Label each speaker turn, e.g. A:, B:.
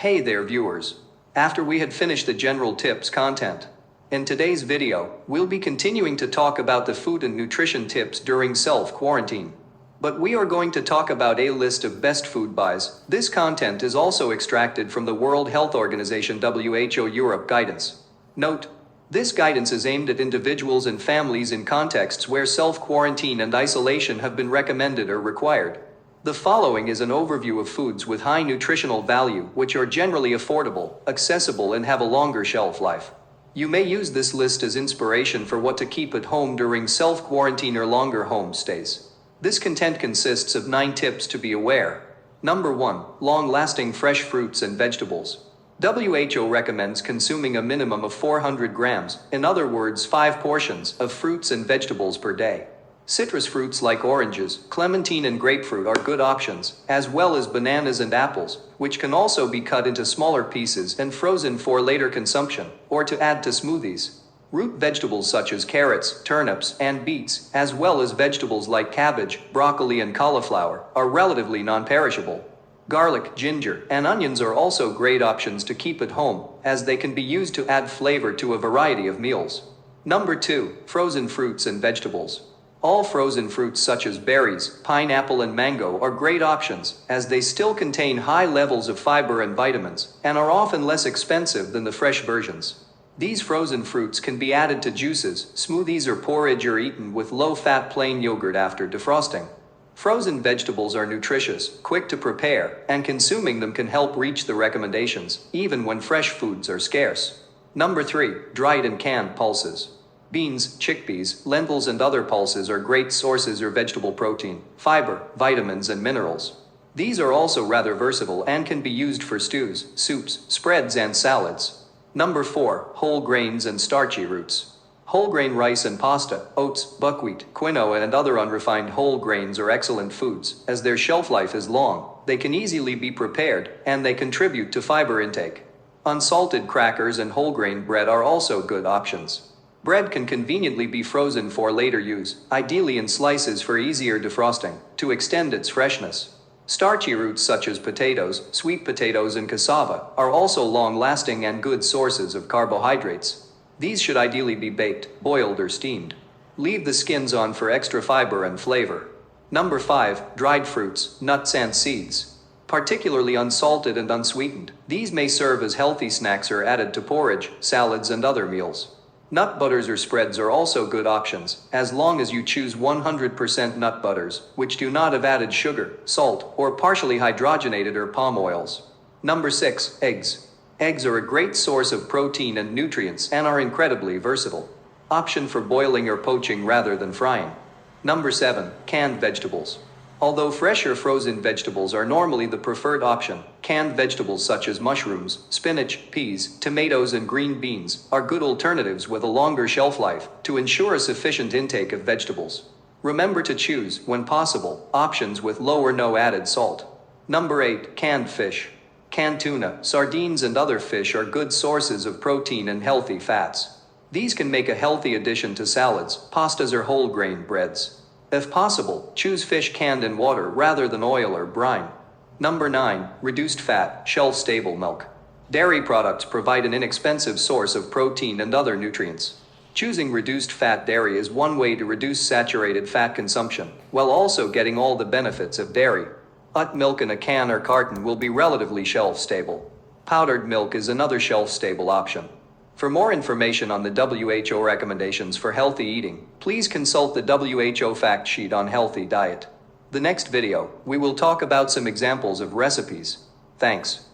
A: Hey there viewers. After we had finished the general tips content, in today's video, we'll be continuing to talk about the food and nutrition tips during self-quarantine. But we are going to talk about a list of best food buys. This content is also extracted from the World Health Organization WHO Europe guidance. Note, this guidance is aimed at individuals and families in contexts where self-quarantine and isolation have been recommended or required. The following is an overview of foods with high nutritional value, which are generally affordable, accessible, and have a longer shelf life. You may use this list as inspiration for what to keep at home during self-quarantine or longer home stays. This content consists of 9 tips to be aware. Number 1. Long-lasting fresh fruits and vegetables. WHO recommends consuming a minimum of 400 grams, in other words 5 portions, of fruits and vegetables per day. Citrus fruits like oranges, clementine and grapefruit are good options, as well as bananas and apples, which can also be cut into smaller pieces and frozen for later consumption, or to add to smoothies. Root vegetables such as carrots, turnips, and beets, as well as vegetables like cabbage, broccoli, and cauliflower, are relatively non-perishable. Garlic, ginger, and onions are also great options to keep at home, as they can be used to add flavor to a variety of meals. Number 2. Frozen fruits and vegetables. All frozen fruits such as berries, pineapple, and mango are great options, as they still contain high levels of fiber and vitamins, and are often less expensive than the fresh versions. These frozen fruits can be added to juices, smoothies, or porridge, or eaten with low-fat plain yogurt after defrosting. Frozen vegetables are nutritious, quick to prepare, and consuming them can help reach the recommendations, even when fresh foods are scarce. Number 3. Dried and canned pulses. Beans, chickpeas, lentils, and other pulses are great sources of vegetable protein, fiber, vitamins, and minerals. These are also rather versatile and can be used for stews, soups, spreads, and salads. Number 4. Whole grains and starchy roots. Whole grain rice and pasta, oats, buckwheat, quinoa, and other unrefined whole grains are excellent foods, as their shelf life is long, they can easily be prepared, and they contribute to fiber intake. Unsalted crackers and whole grain bread are also good options. Bread can conveniently be frozen for later use, ideally in slices for easier defrosting, to extend its freshness. Starchy roots such as potatoes, sweet potatoes, and cassava are also long-lasting and good sources of carbohydrates. These should ideally be baked, boiled, or steamed. Leave the skins on for extra fiber and flavor. Number 5. Dried fruits, nuts, and seeds. Particularly unsalted and unsweetened, these may serve as healthy snacks or added to porridge, salads, and other meals. Nut butters or spreads are also good options, as long as you choose 100% nut butters, which do not have added sugar, salt, or partially hydrogenated or palm oils. Number 6. Eggs. Eggs are a great source of protein and nutrients and are incredibly versatile. Option for boiling or poaching rather than frying. Number 7. Canned vegetables. Although fresh or frozen vegetables are normally the preferred option, canned vegetables such as mushrooms, spinach, peas, tomatoes, and green beans are good alternatives with a longer shelf life to ensure a sufficient intake of vegetables. Remember to choose, when possible, options with low or no added salt. Number 8. Canned fish. Canned tuna, sardines, and other fish are good sources of protein and healthy fats. These can make a healthy addition to salads, pastas, or whole grain breads. If possible, choose fish canned in water rather than oil or brine. Number 9. Reduced fat, shelf-stable milk. Dairy products provide an inexpensive source of protein and other nutrients. Choosing reduced fat dairy is one way to reduce saturated fat consumption, while also getting all the benefits of dairy. Nut milk in a can or carton will be relatively shelf-stable. Powdered milk is another shelf-stable option. For more information on the WHO recommendations for healthy eating, please consult the WHO fact sheet on healthy diet. The next video, we will talk about some examples of recipes. Thanks.